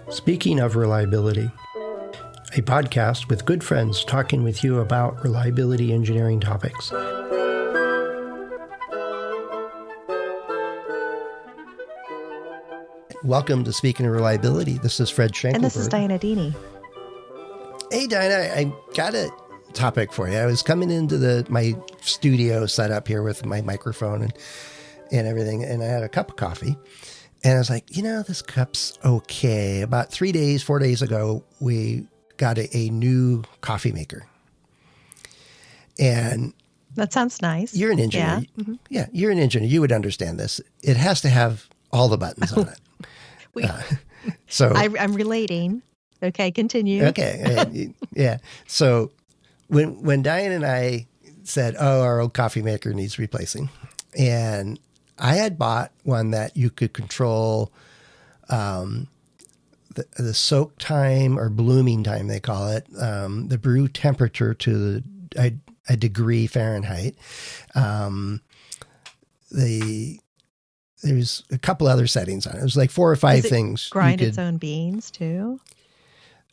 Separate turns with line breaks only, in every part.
Speaking of reliability, a podcast with good friends talking with you about reliability engineering topics. Welcome to Speaking of Reliability. This is Fred Schenkelberg.
And this is Dianna Dini.
Hey, Dianna, I got a topic for you. I was coming into my studio set up here with my microphone and everything, and I had a cup of coffee. And I was like, this cup's okay. About 4 days ago, we got a new coffee maker. And
that sounds nice.
You're an engineer.
Yeah, mm-hmm.
Yeah, you're an engineer. You would understand this. It has to have all the buttons on it. So
I'm relating. Okay, continue.
Okay. Yeah. So when Diane and I said, our old coffee maker needs replacing, and I had bought one that you could control the soak time or blooming time, they call it, the brew temperature to a degree Fahrenheit. There's a couple other settings on it. It was like 4 or 5 things.
Grind its own beans too?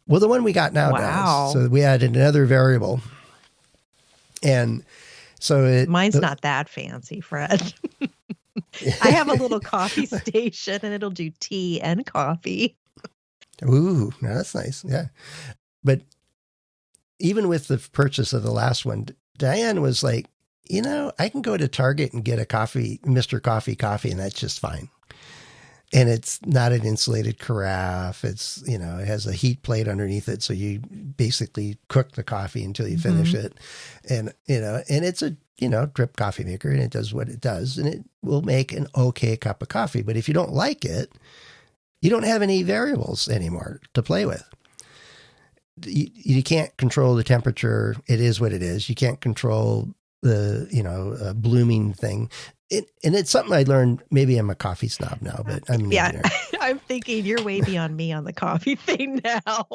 Well, the one we got now does. So we added another variable. And so
mine's not that fancy, Fred. I have a little coffee station and it'll do tea and coffee.
Ooh, no, that's nice. Yeah. But even with the purchase of the last one, Diane was like, I can go to Target and get a Mr. Coffee, and that's just fine. And it's not an insulated carafe. It's, it has a heat plate underneath it. So you basically cook the coffee until you finish it. And, and it's a, drip coffee maker, and it does what it does, and it will make an okay cup of coffee. But if you don't like it, you don't have any variables anymore to play with. You can't control the temperature. It is what it is. You can't control the, blooming thing. And it's something I learned. Maybe I'm a coffee snob now, but I'm an engineer.
I'm thinking you're way beyond me on the coffee thing now.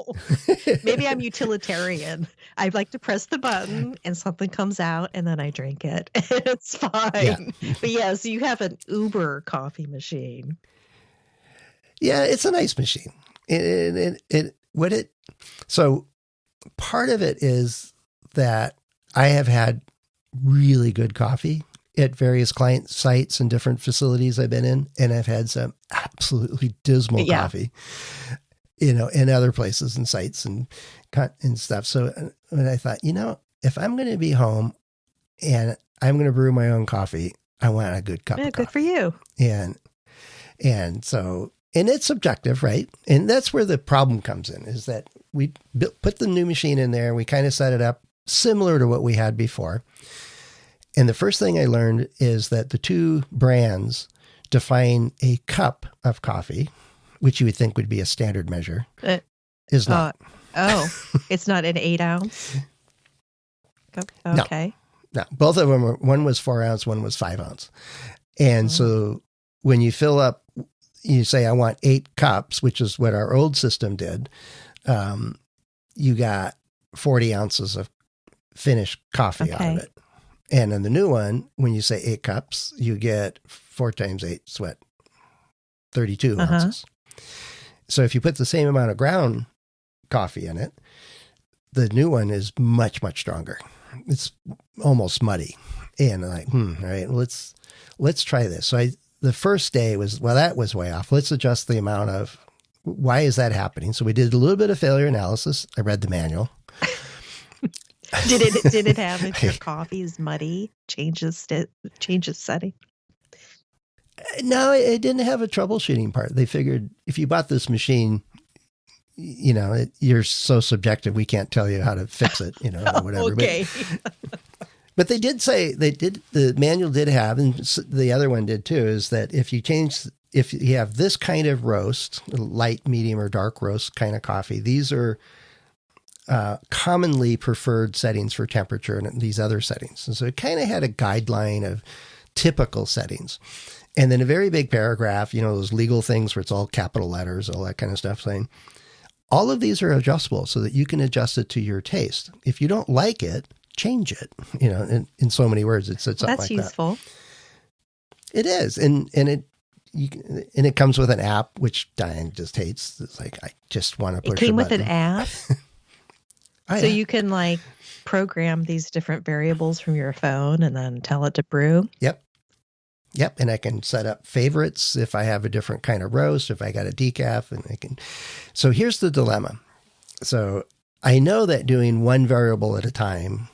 Maybe I'm utilitarian. I like to press the button and something comes out and then I drink it. It's fine. Yeah. But yes, you have an Uber coffee machine.
Yeah, it's a nice machine. So part of it is that I have had really good coffee at various client sites and different facilities I've been in, and I've had some absolutely dismal coffee, in other places and sites and stuff. So when I thought, if I'm going to be home and I'm going to brew my own coffee, I want a good cup of coffee.
Good for you.
And it's subjective, right? And that's where the problem comes in, is that we put the new machine in there. We kind of set it up similar to what we had before. And the first thing I learned is that the two brands define a cup of coffee, which you would think would be a standard measure, is not.
It's not an 8 ounce cup? Okay.
No, both of them one was 4 ounce, one was 5 ounce. And so when you fill up, you say, I want 8 cups, which is what our old system did. You got 40 ounces of finished coffee out of it. And in the new one, when you say 8 cups, you get 4 times 8 sweat, 32 ounces. So if you put the same amount of ground coffee in it, the new one is much, much stronger. It's almost muddy. And I'm like, all right, let's try this. So the first day was, that was way off. Let's adjust the amount of, why is that happening? So we did a little bit of failure analysis. I read the manual.
Did it have, if your coffee is muddy, changes setting?
No, it didn't have a troubleshooting part. They figured if you bought this machine, you're so subjective, we can't tell you how to fix it, or whatever.
Okay.
But they did say, the manual did have, and the other one did too, is that if you have this kind of roast, light, medium, or dark roast kind of coffee, these are commonly preferred settings for temperature and these other settings. And so it kind of had a guideline of typical settings. And then a very big paragraph, those legal things where it's all capital letters, all that kind of stuff, saying all of these are adjustable so that you can adjust it to your taste. If you don't like it, change it, in so many words. It said something like that.
That's useful.
It is, and it comes with an app, which Diane just hates. It's like, I just want to push.
It came
a
with
button.
an app, so you can like program these different variables from your phone and then tell it to brew.
Yep, and I can set up favorites if I have a different kind of roast, if I got a decaf, and I can. So here's the dilemma. So I know that doing one variable at a time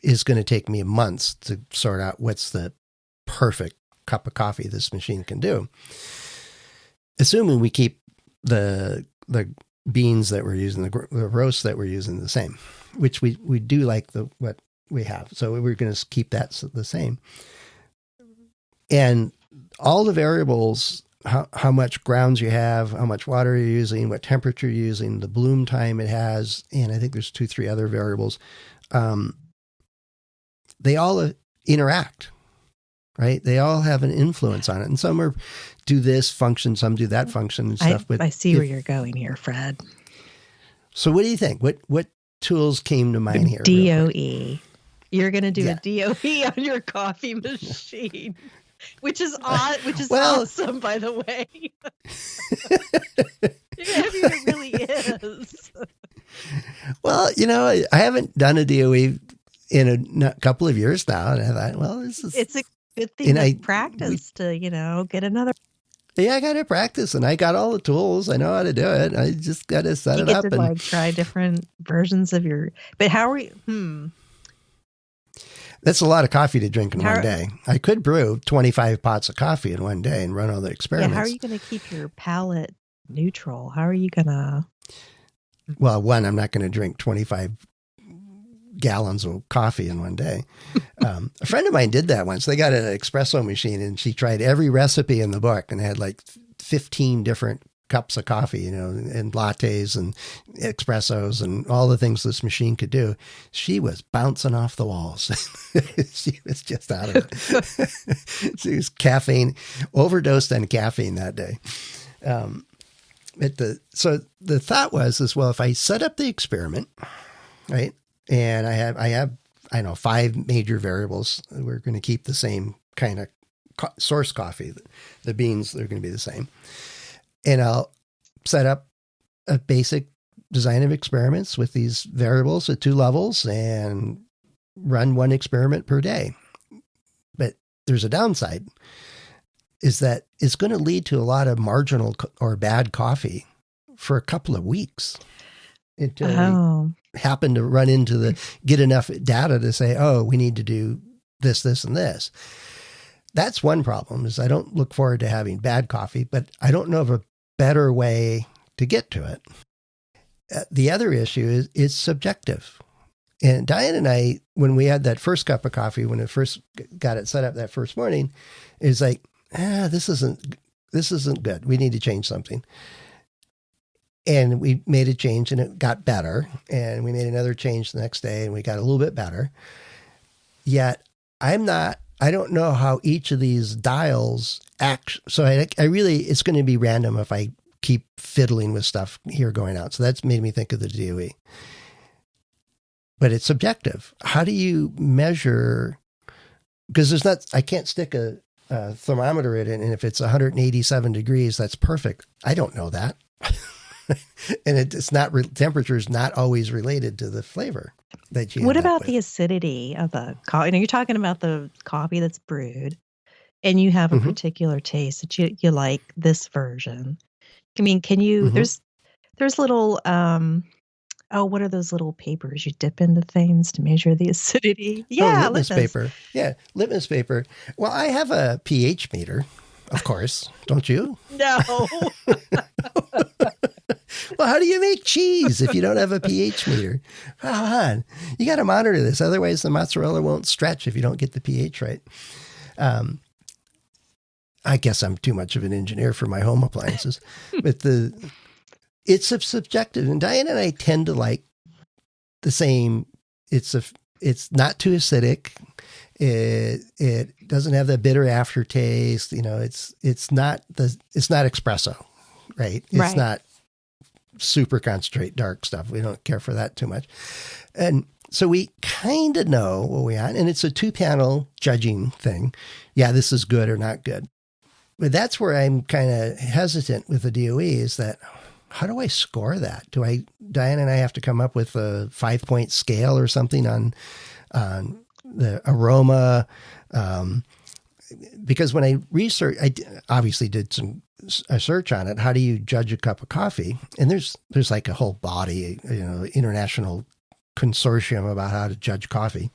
is going to take me months to sort out what's the perfect cup of coffee this machine can do. Assuming we keep the beans that we're using, the roast that we're using the same, which we do like what we have. So we're going to keep that the same. And all the variables, how much grounds you have, how much water you're using, what temperature you're using, the bloom time it has, and I think there's 2-3 other variables. They all interact, right? They all have an influence on it. And some do this function, some do that function and stuff.
I see where you're going here, Fred.
So what do you think? What tools came to mind here?
DOE. You're going to do a DOE on your coffee machine. Which is odd, awesome, by the way. It really is.
Well, I haven't done a DOE in a couple of years now, and I thought, well,
it's a good thing to practice to, get another.
Yeah, I got to practice, and I got all the tools. I know how to do it. I just got to set it up
and try different versions of your. But how are you?
That's a lot of coffee to drink in one day. I could brew 25 pots of coffee in one day and run all the experiments.
Yeah, how are you going to keep your palate neutral? How are you going to?
Well, one, I'm not going to drink 25 gallons of coffee in one day. A friend of mine did that once. They got an espresso machine, and she tried every recipe in the book and had like 15 different cups of coffee, and lattes and espressos and all the things this machine could do. She was bouncing off the walls. She was just out of it. She was overdosed on caffeine that day. So the thought was, well, if I set up the experiment, right, and I have 5 major variables, we're going to keep the same kind of source coffee. The beans, they're going to be the same. And I'll set up a basic design of experiments with these variables at 2 levels and run 1 experiment per day. But there's a downside, is that it's going to lead to a lot of marginal or bad coffee for a couple of weeks until we happen to get enough data to say, we need to do this, this, and this. That's one problem, is I don't look forward to having bad coffee, but I don't know of a better way to get to it. The other issue is it's subjective. And Diane and I, when we had that first cup of coffee, when it first got it set up that first morning, is like, this isn't good. We need to change something. And we made a change and it got better. And we made another change the next day and we got a little bit better. Yet I don't know how each of these dials act. So it's going to be random if I keep fiddling with stuff here going out. So that's made me think of the DOE. But it's subjective. How do you measure? Because I can't stick a thermometer in it, and if it's 187 degrees, that's perfect. I don't know that. And it's not, temperature is not always related to the flavor that you.
What about the acidity of the coffee? You're talking about the coffee that's brewed, and you have a particular taste that you like this version. I mean, can you? There's little. What are those little papers you dip into things to measure the acidity? Yeah,
litmus paper. Yeah, litmus paper. Well, I have a pH meter, of course. Don't you?
No.
Well, how do you make cheese if you don't have a pH meter? Come on. You got to monitor this. Otherwise, the mozzarella won't stretch if you don't get the pH right. I guess I'm too much of an engineer for my home appliances. But it's subjective. And Diane and I tend to like the same. It's not too acidic. It doesn't have that bitter aftertaste. It's not espresso, right? It's not super concentrate dark stuff. We don't care for that too much. And so we kind of know what we want. And it's a 2-panel judging thing. Yeah, this is good or not good. But that's where I'm kind of hesitant with the DOE is that, how do I score that? Dianna and I have to come up with a 5-point scale or something on the aroma? Because when I researched, I obviously did a search on it. How do you judge a cup of coffee? And there's like a whole body, international consortium about how to judge coffee.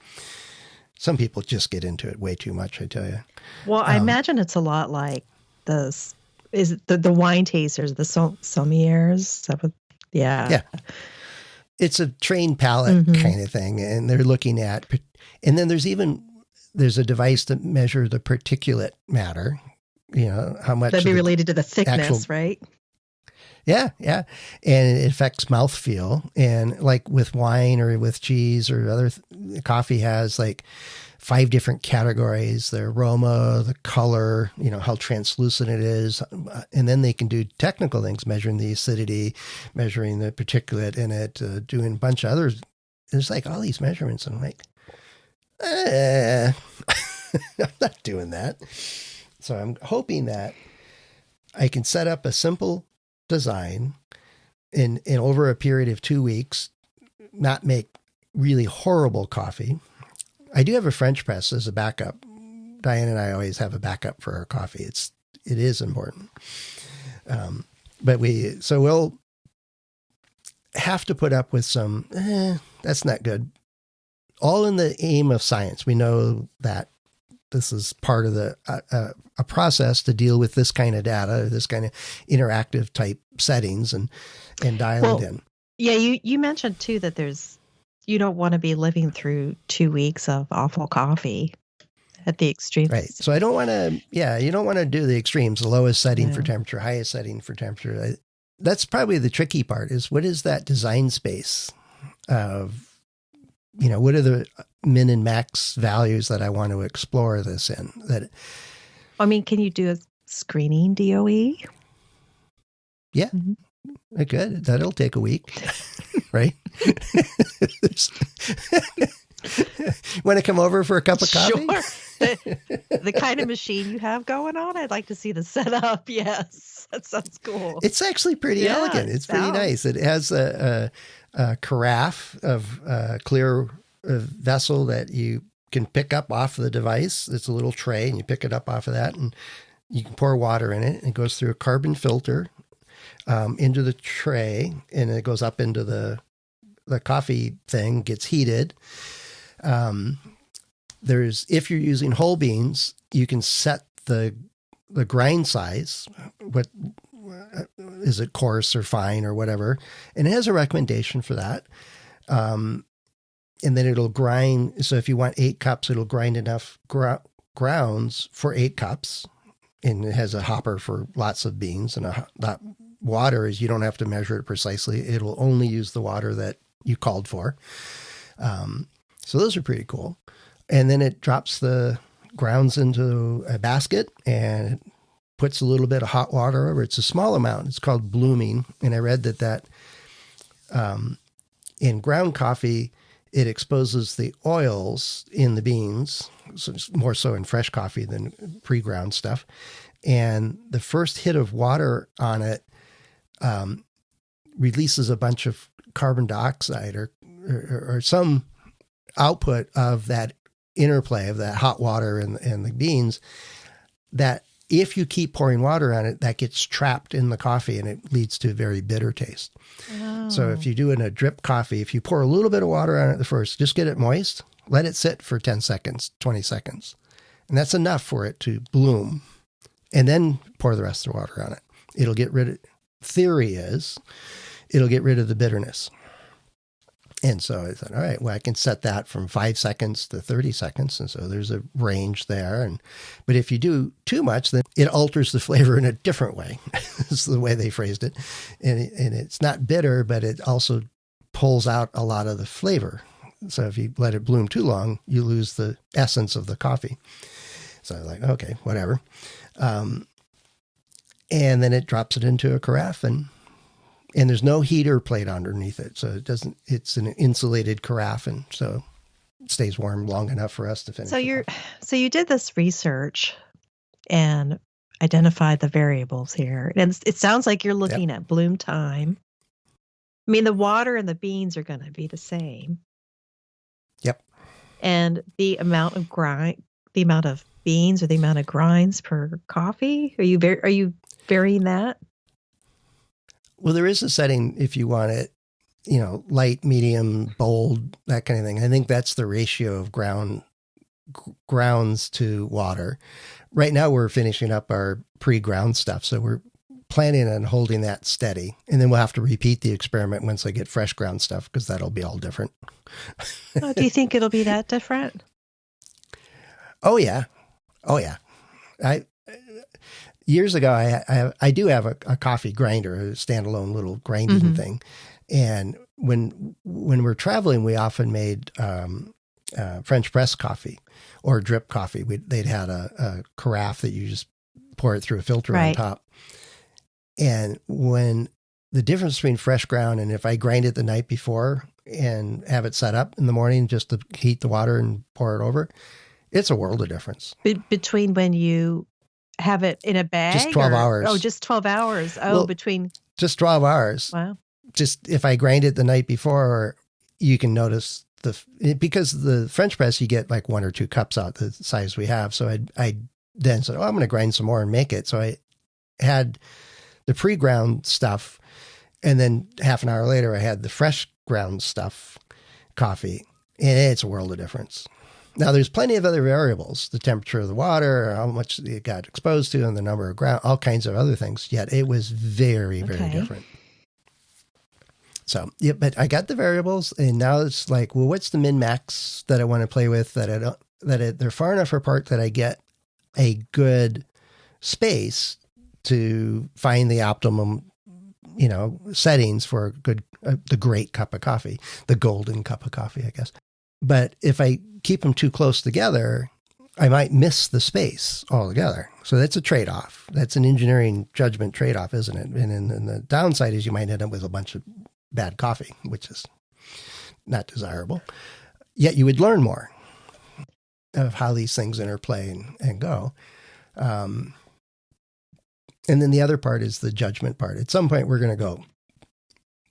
Some people just get into it way too much, I tell you.
Well, I imagine it's a lot like the wine tasters, the sommeliers. Yeah.
It's a trained palate kind of thing, and they're looking at. And then there's a device to measure the particulate matter. How much
that'd be related to the thickness, right?
Yeah. And it affects mouthfeel. And like with wine or with cheese or other coffee has like 5 different categories: the aroma, the color, how translucent it is. And then they can do technical things, measuring the acidity, measuring the particulate in it, doing a bunch of others. There's like all these measurements. And I'm like, I'm not doing that. So I'm hoping that I can set up a simple design in over a period of 2 weeks, not make really horrible coffee. I do have a French press as a backup. Dianna and I always have a backup for our coffee. It is important. But we'll have to put up with some, that's not good. All in the aim of science. We know that this is part of a process to deal with this kind of data, this kind of interactive type settings and dial it in.
Yeah, you mentioned too that you don't want to be living through 2 weeks of awful coffee at the extremes.
Right. So I don't want to, you don't want to do the extremes, the lowest setting for temperature, highest setting for temperature. That's probably the tricky part is what is that design space of, what are the min and max values that I want to explore this in?
Can you do a screening DOE?
Yeah, I could. That'll take a week, right? Want to come over for a cup of coffee?
Sure. The kind of machine you have going on, I'd like to see the setup. Yes, that sounds cool.
It's actually pretty elegant. It's pretty nice. It has a carafe of clear vessel that you can pick up off the device. It's a little tray, and you pick it up off of that, and you can pour water in it. And it goes through a carbon filter into the tray, and it goes up into the coffee thing, gets heated. If you're using whole beans, you can set the grind size. What is it, coarse or fine or whatever? And it has a recommendation for that. And then it'll grind. So if you want 8 cups, it'll grind enough grounds for 8 cups. And it has a hopper for lots of beans. And that water is, you don't have to measure it precisely. It'll only use the water that you called for. So those are pretty cool. And then it drops the grounds into a basket and puts a little bit of hot water over. It's a small amount. It's called blooming. And I read that in ground coffee, it exposes the oils in the beans, so it's more so in fresh coffee than pre-ground stuff. And the first hit of water on it releases a bunch of carbon dioxide or some output of that interplay of that hot water and the beans, that if you keep pouring water on it, that gets trapped in the coffee and it leads to a very bitter taste. Oh. So if you do in a drip coffee, if you pour a little bit of water on it first, just get it moist, let it sit for 10 seconds, 20 seconds. And that's enough for it to bloom. And then pour the rest of the water on it. It'll get rid of, theory is, it'll get rid of the bitterness. And so I thought, all right, well, I can set that from 5 seconds to 30 seconds. And so there's a range there. But if you do too much, then it alters the flavor in a different way. This is the way they phrased it. And it's not bitter, but it also pulls out a lot of the flavor. So if you let it bloom too long, you lose the essence of the coffee. So I was like, okay, whatever. And then it drops it into a carafe and And there's no heater plate underneath it. So it's an insulated carafe. And so it stays warm long enough for us to finish.
So you did this research and identified the variables here. And it sounds like you're looking at bloom time. I mean, the water and the beans are going to be the same.
Yep.
And the amount of beans or the amount of grinds per coffee, are you varying that?
Well, there is a setting if you want it, light, medium, bold, that kind of thing. I think that's the ratio of grounds to water. Right now we're finishing up our pre-ground stuff. So we're planning on holding that steady. And then we'll have to repeat the experiment once I get fresh ground stuff, because that'll be all different.
Oh, do you think it'll be that different?
Oh, yeah. Years ago, I do have a coffee grinder, a standalone little grinding thing. And when we're traveling, we often made French press coffee or drip coffee. They'd had a carafe that you just pour it through a filter on top. And when the difference between fresh ground and if I grind it the night before and have it set up in the morning just to heat the water and pour it over, it's a world of difference.
Between when you have it in a bag?
Just 12 hours.
Oh, just 12 hours. Oh,
well,
between.
Just 12 hours.
Wow.
Just if I grind it the night before, you can notice because the French press, you get like 1 or 2 cups out the size we have. So I then said, I'm going to grind some more and make it. So I had the pre-ground stuff. And then half an hour later, I had the fresh ground stuff coffee. And it's a world of difference. Now, there's plenty of other variables, the temperature of the water, how much it got exposed to, and the number of ground, all kinds of other things. Yet it was very, very different. So, yeah, but I got the variables, and now it's like, well, what's the min-max that I want to play with they're far enough apart that I get a good space to find the optimum, settings for the great cup of coffee, the golden cup of coffee, I guess. But if I keep them too close together, I might miss the space altogether. So that's a trade-off. That's an engineering judgment trade-off, isn't it? And the downside is you might end up with a bunch of bad coffee, which is not desirable. Yet you would learn more of how these things interplay and go. And then the other part is the judgment part. At some point, we're going to go,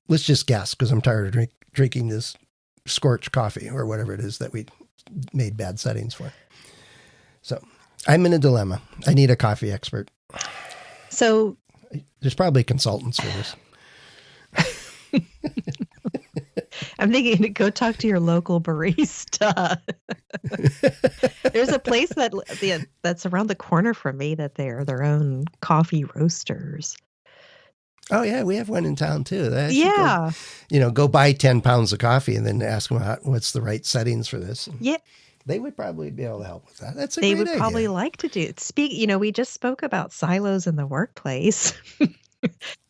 let's just guess, because I'm tired of drinking this scorched coffee or whatever it is that we made bad settings for. So I'm in a dilemma. I need a coffee expert.
So
there's probably consultants for this.
I'm thinking to go talk to your local barista. There's a place that's around the corner from me that they're their own coffee roasters.
Oh, yeah, we have one in town, too.
Yeah.
Go buy 10 pounds of coffee and then ask them what's the right settings for this.
Yeah.
They would probably be able to help with that. That's a great idea.
They would probably like to do it. We just spoke about silos in the workplace.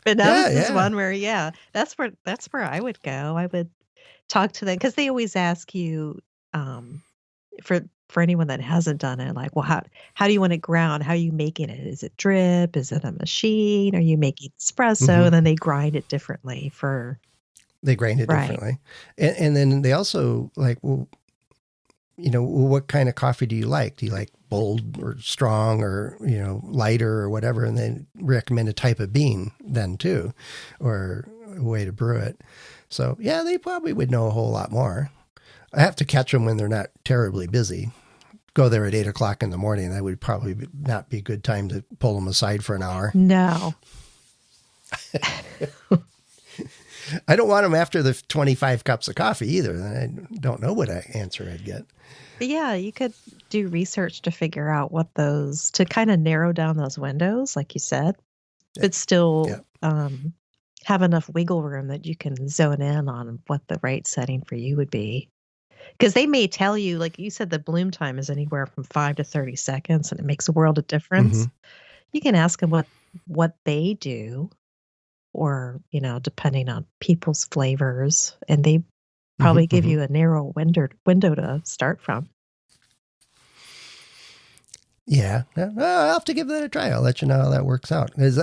But that was one where, that's where I would go. I would talk to them because they always ask you for anyone that hasn't done it, like, well, how do you want it ground? How are you making it? Is it drip? Is it a machine? Are you making espresso? And then they grind it differently
They grind it differently. And then they also like, well, what kind of coffee do you like? Do you like bold or strong or, lighter or whatever? And they recommend a type of bean then too, or a way to brew it. So yeah, they probably would know a whole lot more. I have to catch them when they're not terribly busy. Go there at 8:00 in the morning. That would probably not be a good time to pull them aside for an hour.
No.
I don't want them after the 25 cups of coffee either. I don't know what answer I'd get.
Yeah, you could do research to figure out to kind of narrow down those windows, like you said, but still have enough wiggle room that you can zone in on what the right setting for you would be. Because they may tell you, like you said, the bloom time is anywhere from 5 to 30 seconds, and it makes a world of difference. You can ask them what they do, or, depending on people's flavors, and they probably give you a narrow window to start from. Yeah,
I'll have to give that a try. I'll let you know how that works out. Because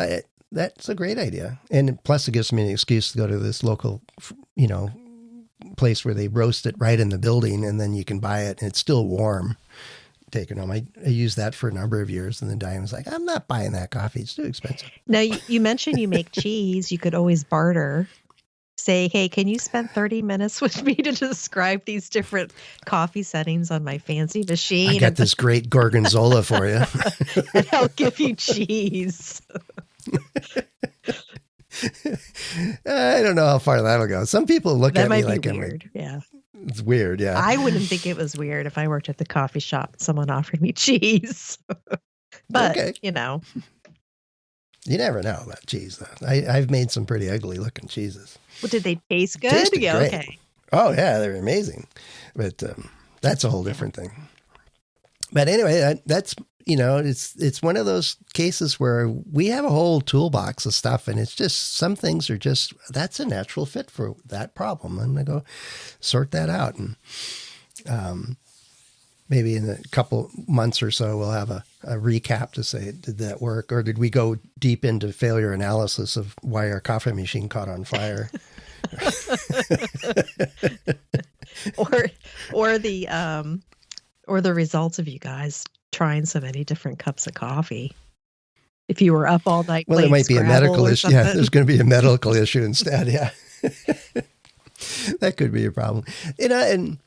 that's a great idea. And plus it gives me an excuse to go to this local, place where they roast it right in the building, and then you can buy it and it's still warm. Take it home. I used that for a number of years, and then Diane was like, I'm not buying that coffee. It's too expensive.
Now, you mentioned you make cheese. You could always barter. Say, hey, can you spend 30 minutes with me to describe these different coffee settings on my fancy machine?
I got this great gorgonzola for you.
And I'll give you cheese.
I don't know how far that'll go. Some people look at me like I'm weird.
Yeah.
It's weird, yeah.
I wouldn't think it was weird if I worked at the coffee shop and someone offered me cheese. But,
okay.
You
never know about cheese, though. I've made some pretty ugly looking cheeses.
Well, did they taste good?
Tasted
yeah,
great.
Okay.
Oh, yeah, they're amazing. But that's a whole different thing. But anyway, that's, it's one of those cases where we have a whole toolbox of stuff, and it's just, some things are just, that's a natural fit for that problem. I'm going to go sort that out. And maybe in a couple months or so, we'll have a recap to say, did that work? Or did we go deep into failure analysis of why our coffee machine caught on fire?
or the results of you guys trying so many different cups of coffee. If you were up all night,
well, there might be a medical issue. Yeah, there's going to be a medical issue instead. Yeah, that could be a problem. And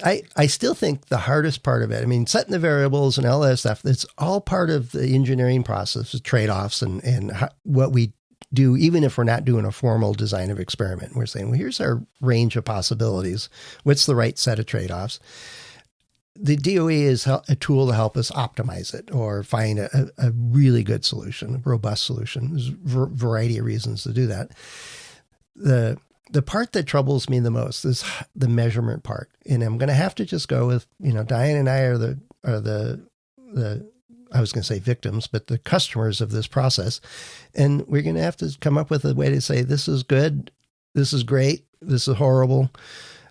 I still think the hardest part of it, I mean, setting the variables and all that stuff, it's all part of the engineering process, the trade-offs and what we do, even if we're not doing a formal design of experiment. We're saying, well, here's our range of possibilities. What's the right set of trade-offs? The DOE is a tool to help us optimize it or find a really good solution, a robust solution. There's a variety of reasons to do that. The part that troubles me the most is the measurement part. And I'm going to have to just go with, Diane and I are the I was going to say victims, but the customers of this process. And we're going to have to come up with a way to say, this is good, this is great, this is horrible.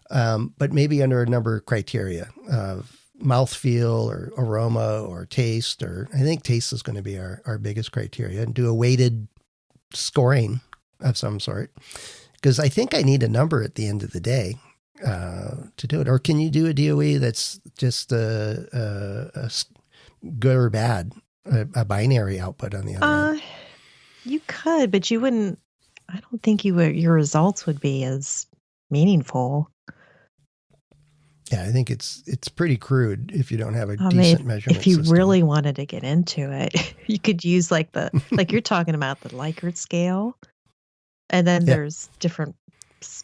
But maybe under a number of criteria of mouthfeel or aroma or taste, or I think taste is going to be our biggest criteria, and do a weighted scoring of some sort. Because I think I need a number at the end of the day to do it. Or can you do a DOE that's just a good or bad, a binary output on the other end?
You could, but you wouldn't. I don't think your results would be as meaningful.
Yeah, I think it's pretty crude if you don't have a decent measurement
If you
system.
really wanted to get into it, you could use like you're talking about the Likert scale, and then there's different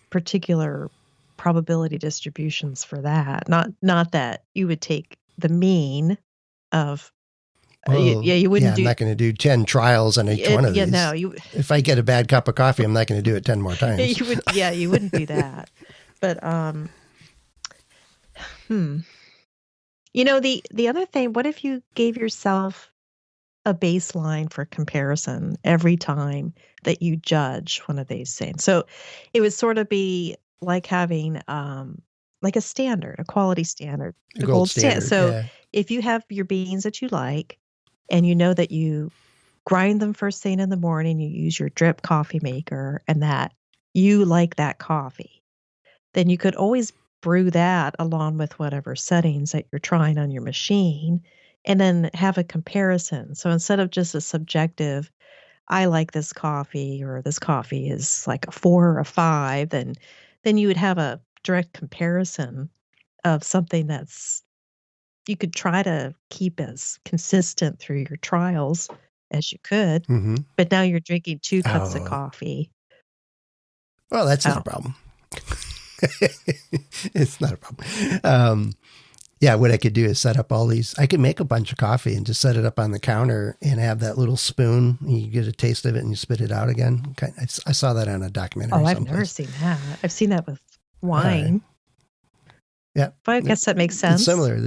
particular probability distributions for that. Not that you would take the mean of. You wouldn't.
I'm not going to do 10 trials on each one of these.
No,
if I get a bad cup of coffee, I'm not going to do it 10 more times.
You wouldn't do that. But the other thing, what if you gave yourself a baseline for comparison every time that you judge one of these things? So it would sort of be like having like a standard, a quality standard,
a gold standard.
So if you have your beans that you like, and you know that you grind them first thing in the morning, you use your drip coffee maker, and that you like that coffee, then you could always brew that along with whatever settings that you're trying on your machine, and then have a comparison. So instead of just a subjective, I like this coffee, or this coffee is like a 4 or a 5, then you would have a direct comparison of something that's you could try to keep as consistent through your trials as you could.
Mm-hmm.
But now you're drinking 2 cups of coffee.
Well, that's not a problem. It's not a problem. What I could do is set up all these. I could make a bunch of coffee and just set it up on the counter and have that little spoon. And you get a taste of it and you spit it out again. I saw that on a documentary.
Oh, I've never seen that. I've seen that with wine.
Yeah.
But I guess that makes sense.
It's similar.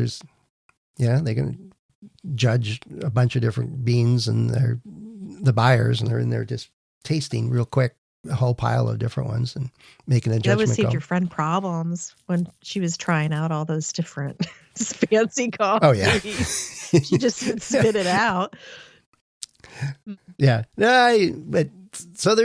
They can judge a bunch of different beans, and they're the buyers, and they're in there just tasting real quick a whole pile of different ones and making a judgment call. That would save
your friend problems when she was trying out all those different fancy coffees.
Oh, yeah.
She just would spit it out.
Yeah. But so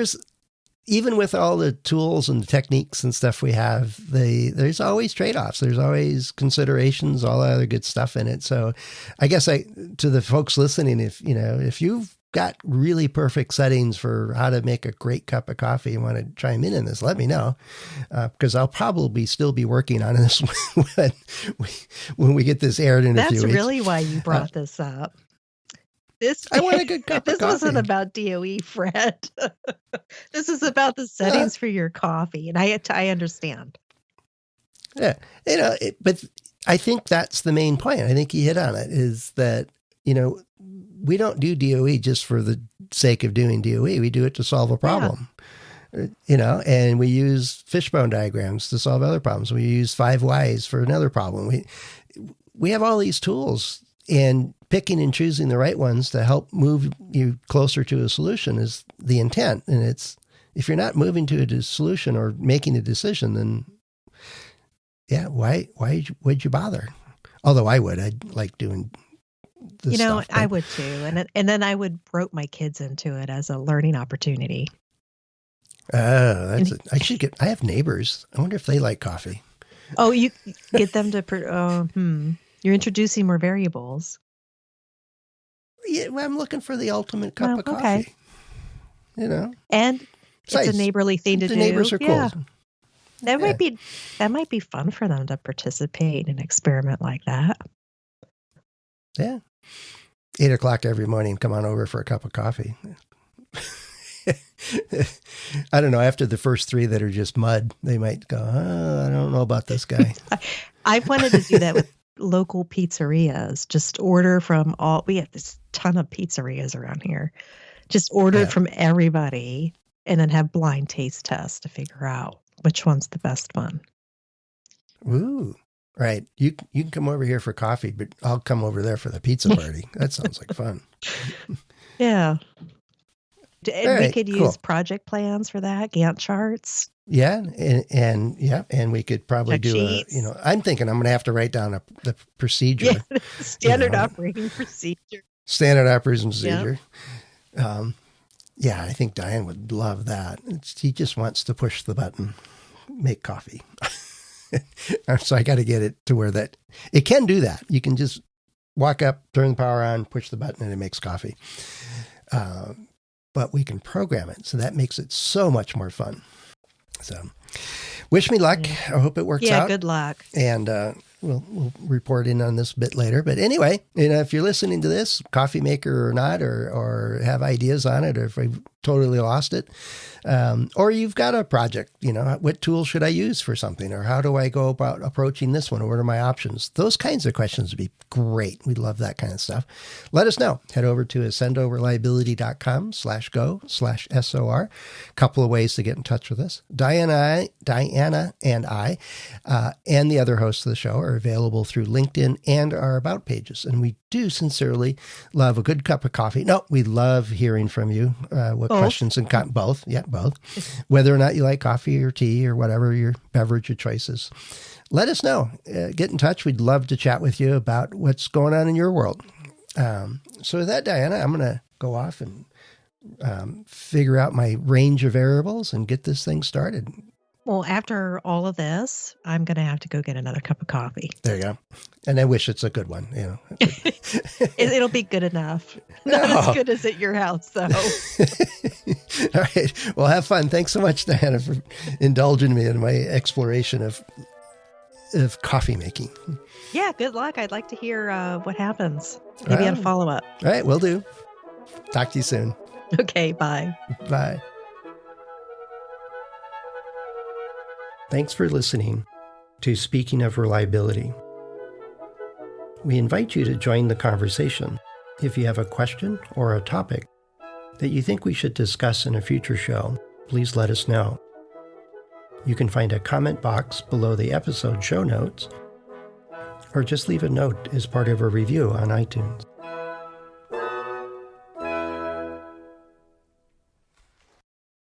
even with all the tools and techniques and stuff we have, there's always trade-offs. There's always considerations, all that other good stuff in it. So I guess to the folks listening, if you've got really perfect settings for how to make a great cup of coffee and want to chime in this, let me know. Because I'll probably still be working on this when we get this aired in a few weeks.
That's really why you brought this up.
I want a good cup of coffee.
This wasn't about DOE, Fred. This is about the settings for your coffee, and I understand.
Yeah, but I think that's the main point. I think you hit on it, is that, we don't do DOE just for the sake of doing DOE. We do it to solve a problem. Yeah. And we use fishbone diagrams to solve other problems. We use 5 whys for another problem. We have all these tools, and picking and choosing the right ones to help move you closer to a solution is the intent. And if you're not moving to a solution or making a decision, then why would you bother? Although I'd like doing this stuff.
I would too. And then I would rope my kids into it as a learning opportunity.
I have neighbors. I wonder if they like coffee.
Oh, you get them to, you're introducing more variables.
Yeah, well, I'm looking for the ultimate cup of coffee.
And it's a neighborly thing to do.
The neighbors are cool.
That might be fun for them to participate in an experiment like that.
Yeah. 8:00 every morning, come on over for a cup of coffee. I don't know. After the first 3 that are just mud, they might go, I don't know about this guy.
I've wanted to do that with local pizzerias. Just order from we have this ton of pizzerias around here. Just order it from everybody and then have blind taste tests to figure out which one's the best one.
Ooh, right. You can come over here for coffee, but I'll come over there for the pizza party. That sounds like fun.
Yeah. And we could use project plans for that, Gantt charts.
Yeah, and we could probably do I'm thinking I'm going to have to write down the procedure.
Yeah, standard operating procedure.
Standard operating procedure. Yeah, I think Diane would love that. He just wants to push the button, make coffee. So I got to get it to where it can do that. You can just walk up, turn the power on, push the button, and it makes coffee. But we can program it. So that makes it so much more fun. So wish me luck. I hope it works out.
Yeah, good luck.
And we'll report in on this a bit later. But anyway, if you're listening to this, coffee maker or not, or have ideas on it, or if we've totally lost it, or you've got a project, what tool should I use for something? Or how do I go about approaching this one? Or what are my options? Those kinds of questions would be great. We love that kind of stuff. Let us know. Head over to accendoreliability.com/go/SOR. Couple of ways to get in touch with us. Dianna and I, and the other hosts of the show are available through LinkedIn and our About pages. And we do sincerely love a good cup of coffee. No, we love hearing from you. What questions and both. Yeah, both. Whether or not you like coffee or tea or whatever your beverage of choice is. Let us know. Get in touch. We'd love to chat with you about what's going on in your world. So with that, Dianna, I'm going to go off and figure out my range of variables and get this thing started.
Well, after all of this, I'm going to have to go get another cup of coffee.
There you go. And I wish it's a good one.
It'll be good enough. Not as good as at your house, though.
All right. Well, have fun. Thanks so much, Dianna, for indulging me in my exploration of coffee making.
Yeah, good luck. I'd like to hear what happens. Maybe on a follow-up.
All right, will do. Talk to you soon.
Okay, bye.
Bye. Thanks for listening to Speaking of Reliability. We invite you to join the conversation. If you have a question or a topic that you think we should discuss in a future show, please let us know. You can find a comment box below the episode show notes, or just leave a note as part of a review on iTunes.